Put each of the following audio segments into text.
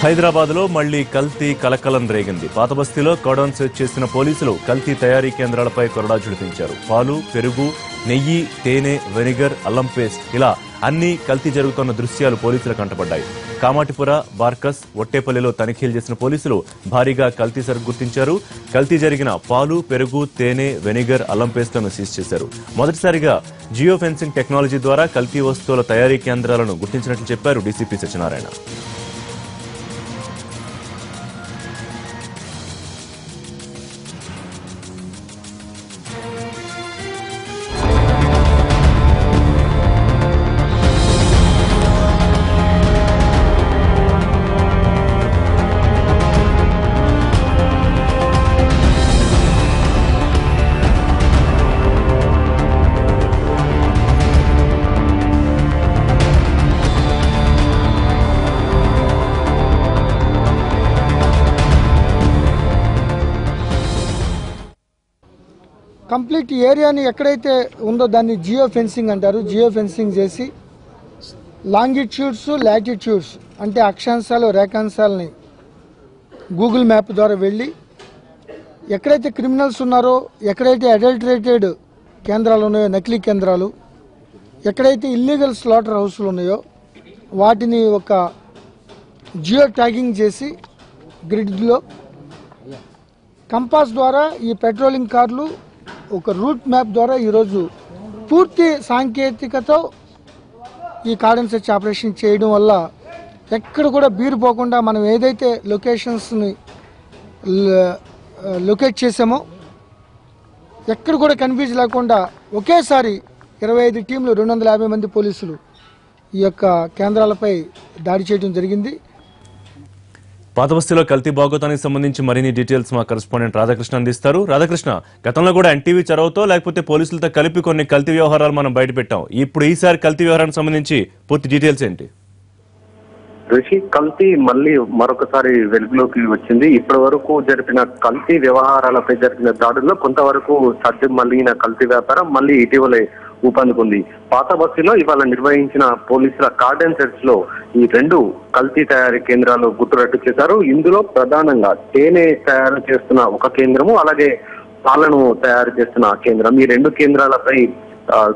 హైదరాబాద్ లో మళ్లీ కల్తీ కలకలం రేగింది. పాత బస్తీలో కార్డన్ సెర్చ్ చేసిన పోలీసులు కల్తీ తయారీ కేంద్రాలపై కొరడా జుడిపించారు. పాలు, పెరుగు, నెయ్యి, తేనె, వెనిగర్, అల్లం పేస్ట్ ఇలా అన్ని కల్తీ జరుగుతున్న దృశ్యాలు పోలీసుల కంటపడ్డాయి. కామాటిపుర, బార్కస్, ఒట్టేపల్లిలో తనిఖీలు చేసిన పోలీసులు భారీగా కల్తీ సరుకు గుర్తించారు. కల్తీ జరిగిన పాలు, పెరుగు, తేనె, వెనిగర్, అల్లం పేస్ట్లను సీజ్ చేశారు. మొదటిసారిగా జియో ఫెన్సింగ్ టెక్నాలజీ ద్వారా కల్తీ వస్తువుల తయారీ కేంద్రాలను గుర్తించినట్లు చెప్పారు డీసీపీ సత్యనారాయణ. కంప్లీట్ ఏరియాని ఎక్కడైతే ఉందో దాన్ని జియో ఫెన్సింగ్ అంటారు. జియో ఫెన్సింగ్ చేసి లాంగిట్యూడ్స్, లాటిట్యూడ్స్ అంటే అక్షాంశాలు, రేఖాంశాలని గూగుల్ మ్యాప్ ద్వారా వెళ్ళి ఎక్కడైతే క్రిమినల్స్ ఉన్నారో, ఎక్కడైతే అడల్టరేటెడ్ కేంద్రాలు ఉన్నాయో, నకిలీ కేంద్రాలు, ఎక్కడైతే ఇల్లీగల్ స్లాటర్ హౌస్లు ఉన్నాయో వాటిని ఒక జియో ట్యాగింగ్ చేసి గ్రిడ్లో కంపాస్ ద్వారా ఈ పెట్రోలింగ్ కార్లు ఒక రూట్ మ్యాప్ ద్వారా ఈరోజు పూర్తి సాంకేతికతో ఈ కార్డన్ సెర్చ్ ఆపరేషన్ చేయడం వల్ల ఎక్కడ కూడా బీరుపోకుండా మనం ఏదైతే లొకేషన్స్ని లొకేట్ చేసామో ఎక్కడ కూడా కన్ఫ్యూజ్ లేకుండా ఒకేసారి 25 టీంలు 250 మంది పోలీసులు ఈ యొక్క కేంద్రాలపై దాడి చేయడం జరిగింది. పాత బస్తీలో కల్తీ బాగోతానికి సంబంధించి మరిన్ని డీటెయిల్స్ మా కరెస్పాండెంట్ రాధాకృష్ణ అందిస్తారు. రాధాకృష్ణ, గతంలో కూడా ఎన్టీవీ చొరవతో లేకపోతే పోలీసులతో కలిపి కొన్ని కల్తీ వ్యవహారాలు మనం బయటపెట్టాం. ఇప్పుడు ఈసారి కల్తీ వ్యవహారానికి సంబంధించి పూర్తి డీటెయిల్స్ ఏంటి? ఋషి, కల్తీ మళ్ళీ మరొకసారి వెలుగులోకి వచ్చింది. ఇప్పటి వరకు జరిపిన కల్తీ వ్యవహారాలపై జరిపిన దాడుల్లో కొంతవరకు సర్ది మళ్ళిన కల్తీ వ్యాపారం మళ్ళీ ఇటీవలే ఊపందుకుంది. పాత బస్తీలో ఇవాళ నిర్వహించిన పోలీసుల కార్డన్ సెర్చ్ లో ఈ 2 కల్తీ తయారీ కేంద్రాలు గుట్టురట్టు చేశారు. ఇందులో ప్రధానంగా తేనె తయారు చేస్తున్న ఒక కేంద్రము, అలాగే పాలను తయారు చేస్తున్న కేంద్రం, ఈ 2 కేంద్రాలపై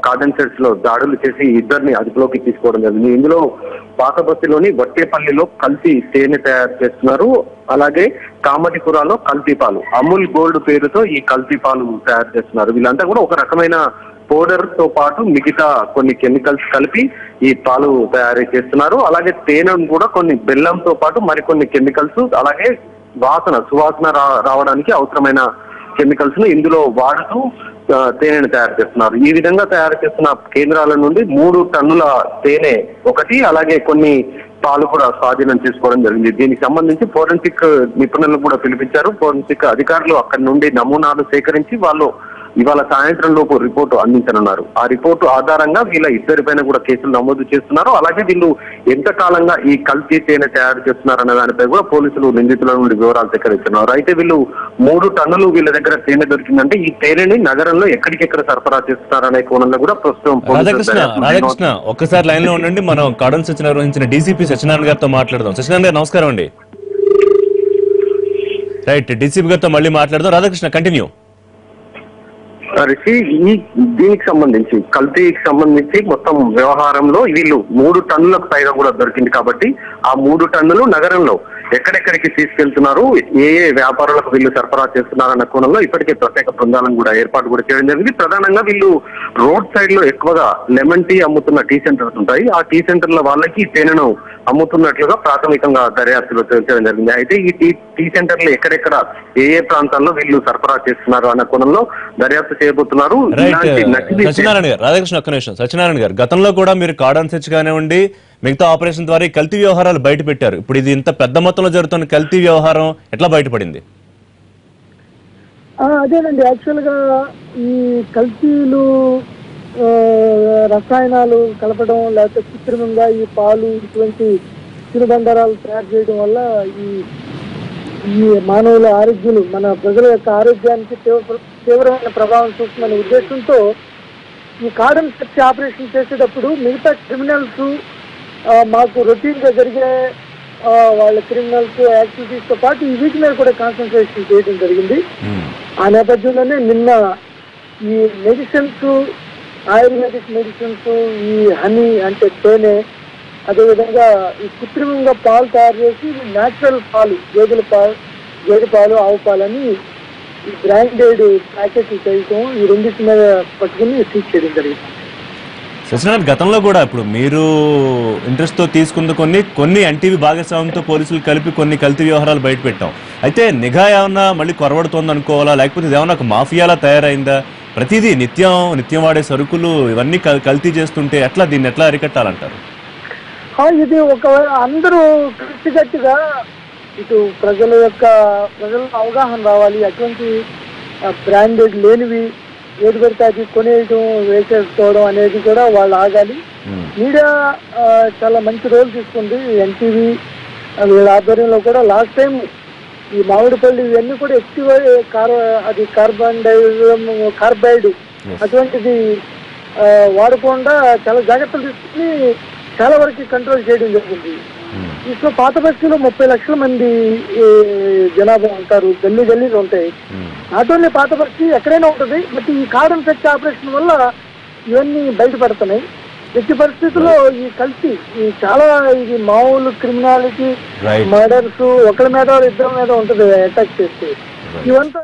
కార్డన్ సెర్చ్ లో దాడులు చేసి ఇద్దరిని అదుపులోకి తీసుకోవడం జరిగింది. ఇందులో పాత బస్తీలోని వట్టేపల్లిలో కల్తీ తేనె తయారు చేస్తున్నారు, అలాగే కామటిపురాలో కల్తీ పాలు, అమూల్ గోల్డ్ పేరుతో ఈ కల్తీ పాలు తయారు చేస్తున్నారు. వీళ్ళంతా కూడా ఒక రకమైన పౌడర్ తో పాటు మిగతా కొన్ని కెమికల్స్ కలిపి ఈ పాలు తయారు చేస్తున్నారు. అలాగే తేనెను కూడా కొన్ని బెల్లంతో పాటు మరికొన్ని కెమికల్స్, అలాగే సువాసన రావడానికి అవసరమైన కెమికల్స్ ను ఇందులో వాడుతూ తేనెను తయారు చేస్తున్నారు. ఈ విధంగా తయారు చేస్తున్న కేంద్రాల నుండి 3 టన్నుల తేనె ఒకటి, అలాగే కొన్ని పాలు కూడా స్వాధీనం చేసుకోవడం జరిగింది. దీనికి సంబంధించి ఫోరెన్సిక్ నిపుణులను కూడా పిలిపించారు. ఫోరెన్సిక్ అధికారులు అక్కడి నుండి నమూనాలు సేకరించి వాళ్ళు ఇవాళ సాయంత్రం లోపు రిపోర్టు అందించనున్నారు. ఆ రిపోర్టు ఆధారంగా వీళ్ళ ఇద్దరిపైన కూడా కేసులు నమోదు చేస్తున్నారు. అలాగే వీళ్ళు ఎంతకాలంగా ఈ కల్తీ తేనె తయారు చేస్తున్నారు అనే దానిపై కూడా పోలీసులు నిందితుల నుండి వివరాలు సేకరిస్తున్నారు. అయితే వీళ్ళు 3 టన్నులు వీళ్ళ దగ్గర తేనె దొరికిందంటే ఈ తేనెని నగరంలో ఎక్కడికెక్కడ సరఫరా చేస్తున్నారనే కోణంలో కూడా ప్రస్తుతం రాధాకృష్ణ ఒక్కసారి లైన్ లో ఉండండి. మనం కార్డన్ సెర్చ్ నిర్వహించిన డీసీపీ సత్యనారాయణ గారితో మాట్లాడదాం. సత్యనారాయణ గారు నమస్కారం అండి. రైట్, డీసీపీ గారితో మళ్ళీ మాట్లాడదాం. రాధాకృష్ణ, కంటిన్యూ. ఋషి, దీనికి సంబంధించి కల్తీకి సంబంధించి మొత్తం వ్యవహారంలో వీళ్ళు 3 టన్నులకు పైగా కూడా దొరికింది కాబట్టి ఆ 3 టన్నులు నగరంలో ఎక్కడెక్కడికి తీసుకెళ్తున్నారు, ఏ వ్యాపారులకు వీళ్ళు సరఫరా చేస్తున్నారన్న కోణంలో ఇప్పటికే ప్రత్యేక బృందాలను కూడా ఏర్పాటు కూడా చేయడం జరిగింది. ప్రధానంగా వీళ్ళు రోడ్ సైడ్ లో ఎక్కువగా లెమన్ టీ అమ్ముతున్న టీ సెంటర్స్ ఉంటాయి. ఆ టీ సెంటర్ల వాళ్ళకి తేనెను అమ్ముతున్నట్లుగా ప్రాథమికంగా దర్యాప్తులో తేల్చడం జరిగింది. అయితే ఈ టీ సెంటర్లు ఎక్కడెక్కడ ఏ ప్రాంతాల్లో వీళ్ళు సరఫరా చేస్తున్నారు అన్న కోణంలో దర్యాప్తు చేయబోతున్నారు. సత్యనారాయణ గారు, రాధాకృష్ణ ఒక్క నిమిషం. సత్యనారాయణ గారు, గతంలో కూడా మీరు కార్డన్ సెర్చ్ కానివ్వండి, మిగతా ఆపరేషన్ ద్వారా కల్తీ వ్యవహారాలు బయట పెట్టారు. ఇప్పుడు ఇది ఇంత పెద్ద మొత్తంలో జరుగుతున్న కల్తీ వ్యవహారం ఎట్లా బయటపడింది? అదేనండి, యాక్చువల్గా ఈ కల్తీలు రసాయనాలు కలపడం, లేకపోతే కృత్రిమంగా ఈ పాలు ఇటువంటి తినుబండారాలు తయారు చేయడం వల్ల ఈ మానవుల ఆరోగ్యాలు, మన ప్రజల యొక్క ఆరోగ్యానికి తీవ్రమైన ప్రభావం చూస్తుందనే ఉద్దేశంతో ఈ కార్డన్ సెర్చ్ ఆపరేషన్ చేసేటప్పుడు మిగతా క్రిమినల్స్ మాకు రొటీన్గా జరిగే వాళ్ళ క్రిమినల్స్ యాక్టివిటీస్ తో పాటు ఈ వీటి మీద కూడా కాన్సన్ట్రేషన్ చేయడం జరిగింది. ఆ నేపథ్యంలోనే నిన్న ఈ మెడిసిన్స్, ఆయుర్వేదిక్ మెడిసిన్స్, ఈ హనీ అంటే తేనె, అదేవిధంగా ఈ కృత్రిమంగా పాలు తయారు చేసి న్యాచురల్ పాలు, గేదె పాలు, ఆవు పాలని ఈ బ్రాండెడ్ ప్యాకెట్లు చేయటం, ఈ రెండింటి మీద పట్టుకుని సీజ్ చేయడం జరిగింది. సత్యనారాయణ, గతంలో కూడా ఇప్పుడు మీరు ఇంట్రెస్ట్ తో తీసుకున్న కొన్ని ఎన్టీవీ భాగస్వామ్యంతో పోలీసులు కలిపి కొన్ని కల్తీ వ్యవహారాలు బయట పెట్టాం. అయితే నిఘా ఏమన్నా మళ్ళీ కొరవడుతోంది అనుకోవాలా, లేకపోతే ఇదేమన్నా ఒక మాఫియాలా తయారైందా? ప్రతిదీ నిత్యం వాడే సరుకులు ఇవన్నీ కల్తీ చేస్తుంటే దీన్ని ఎట్లా అరికట్టాలంటారు? ఇది ఒకవేళ అందరూ కలిసికట్టుగా ఇటు ప్రజల అవగాహన రావాలి. అటువంటి బ్రాండెడ్ లేనివి ఏది పడితే అది కొనేయడం, వేసేసుకోవడం అనేది కూడా వాళ్ళు ఆగాలి. మీడియా చాలా మంచి రోల్ తీసుకుంది. ఎన్టీవీ వీళ్ళ ఆధ్వర్యంలో కూడా లాస్ట్ టైం ఈ మామిడిపల్లి ఇవన్నీ కూడా ఎక్కువ కార్బైడ్ అటువంటిది వాడకుండా చాలా జాగ్రత్తలు తీసుకుని చాలా వరకు కంట్రోల్ చేయడం జరిగింది. సో పాత బస్తీలో 30 లక్షల మంది జనాభా ఉంటారు, గల్లీలు ఉంటాయి. నాట్ ఓన్లీ పాత బస్తీ, ఎక్కడైనా ఉంటుంది. బట్ ఈ కార్డన్ సెర్చ్ ఆపరేషన్ వల్ల ఇవన్నీ బయటపడుతున్నాయి. ఎట్టి పరిస్థితుల్లో ఈ కల్తీ చాలా ఇది మామూలు క్రిమినాలిటీ, మర్డర్స్ ఒకరి మీద ఇద్దరి మీద ఉంటుంది అటాక్ చేస్తే ఇవంతా